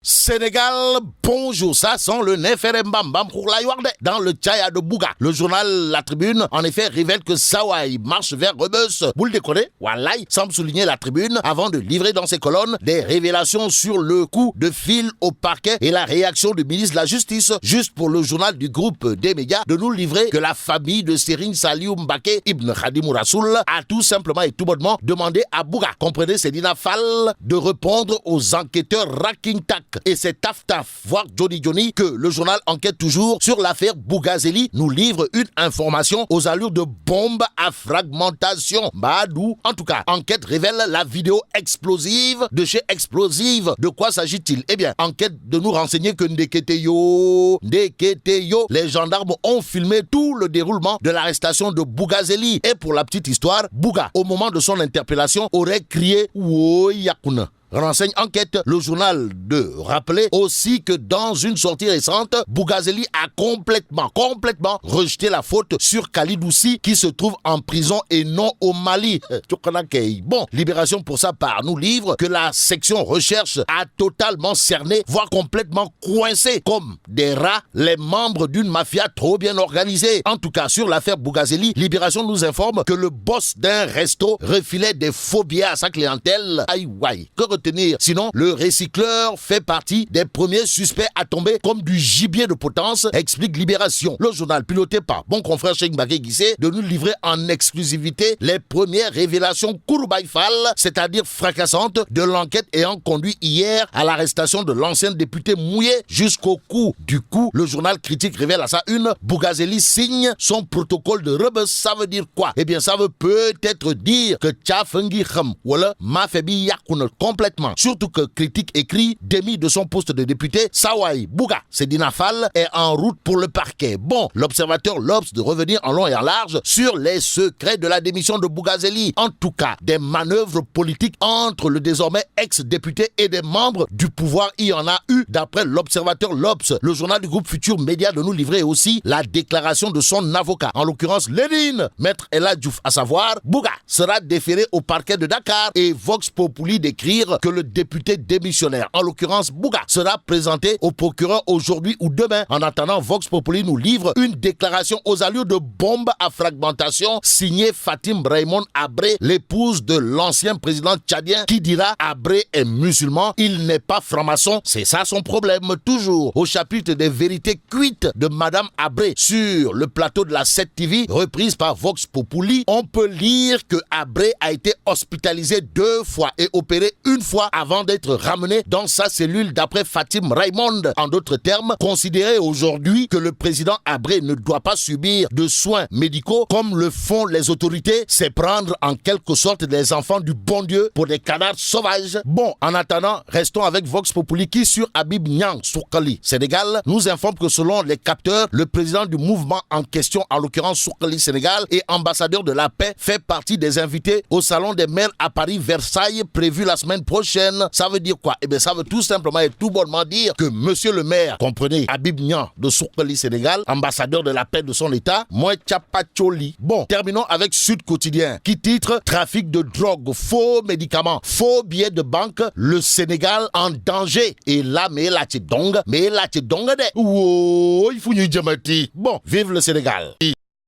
Sénégal, bonjour, ça sent le Neferembambam pour la Yorde dans le Tchaya de Bouga. Le journal La Tribune, en effet, révèle que Sawai marche vers Rebus. Vous le déconnez? Wallahi, semble souligner La Tribune avant de livrer dans ses colonnes des révélations sur le coup de fil au parquet et la réaction du ministre de la Justice. Juste pour le journal du groupe des médias de nous livrer que la famille de Serigne Saliou Mbacké Ibn Khadimou Rassoul a tout simplement et tout bonnement demandé à Bouga, comprenez Sedina Fall, de répondre aux enquêteurs Raking Tak. Et c'est taf, voire Johnny, que le journal enquête toujours sur l'affaire Bougazeli nous livre une information aux allures de bombe à fragmentation. Badou. En tout cas, enquête révèle la vidéo explosive de chez Explosive. De quoi s'agit-il? Eh bien, enquête de nous renseigner que Ndeketeyo, les gendarmes ont filmé tout le déroulement de l'arrestation de Bougazeli. Et pour la petite histoire, Bouga, au moment de son interpellation, aurait crié « Woyakuna ». Renseigne enquête le journal de rappeler aussi que dans une sortie récente, Bougazeli a complètement rejeté la faute sur Kalidoussi qui se trouve en prison et non au Mali. Bon, Libération pour sa part nous livre que la section recherche a totalement cerné, voire complètement coincé comme des rats les membres d'une mafia trop bien organisée. En tout cas, sur l'affaire Bougazeli, Libération nous informe que le boss d'un resto refilait des faux billets à sa clientèle. Aïe, que retenir? Sinon, le recycleur fait partie des premiers suspects à tomber comme du gibier de potence, explique Libération. Le journal piloté par mon confrère Cheikh Mbacké Guissé de nous livrer en exclusivité les premières révélations Kouroubaïfal, c'est-à-dire fracassantes, de l'enquête ayant conduit hier à l'arrestation de l'ancien député mouillé jusqu'au cou. Du coup, le journal critique révèle à sa une, Bougazeli signe son protocole de Rebus. Ça veut dire quoi? Eh bien, ça veut peut-être dire que Tchafengi Kham, voilà, Mafebi Yakoun complètement. Surtout que critique écrit, démis de son poste de député, Sawai Bouga Sedina Fall est en route pour le parquet. Bon, l'observateur l'obs de revenir en long et en large sur les secrets de la démission de Bougazeli. En tout cas, des manœuvres politiques entre le désormais ex-député et des membres du pouvoir, il y en a eu d'après l'observateur l'obs. Le journal du groupe Futur Média de nous livrer aussi la déclaration de son avocat, en l'occurrence Lénine, Maître Ella Diouf, à savoir, Bouga sera déféré au parquet de Dakar et Vox Populi d'écrire que le député démissionnaire, en l'occurrence Bouga, sera présenté au procureur aujourd'hui ou demain. En attendant, Vox Populi nous livre une déclaration aux allures de bombe à fragmentation signée Fatim Raymond Abré, l'épouse de l'ancien président tchadien, qui dira Abré est musulman, il n'est pas franc-maçon. C'est ça son problème. Toujours au chapitre des vérités cuites de Madame Abré sur le plateau de la 7 TV, reprise par Vox Populi, on peut lire que Abré a été hospitalisé 2 fois et opéré une fois avant d'être ramené dans sa cellule d'après Fatim Raymond. En d'autres termes, considérer aujourd'hui que le président Abré ne doit pas subir de soins médicaux comme le font les autorités, c'est prendre en quelque sorte des enfants du bon Dieu pour des canards sauvages. Bon, en attendant, restons avec Vox Populi qui sur Habib Niang Soukali Sénégal nous informe que selon les capteurs, le président du mouvement en question, en l'occurrence Soukali Sénégal et ambassadeur de la paix, fait partie des invités au salon des maires à Paris Versailles prévu la semaine prochaine. Ça veut dire quoi? Eh bien, ça veut tout simplement et tout bonnement dire que monsieur le maire, comprenez, Habib Niang de Soukali Sénégal, ambassadeur de la paix de son état, moi Tchapacholi. Bon, terminons avec Sud Quotidien qui titre trafic de drogue, faux médicaments, faux billets de banque, le Sénégal en danger. Et là, mais la tchidong de. Wow, il faut y jamati. Bon, vive le Sénégal.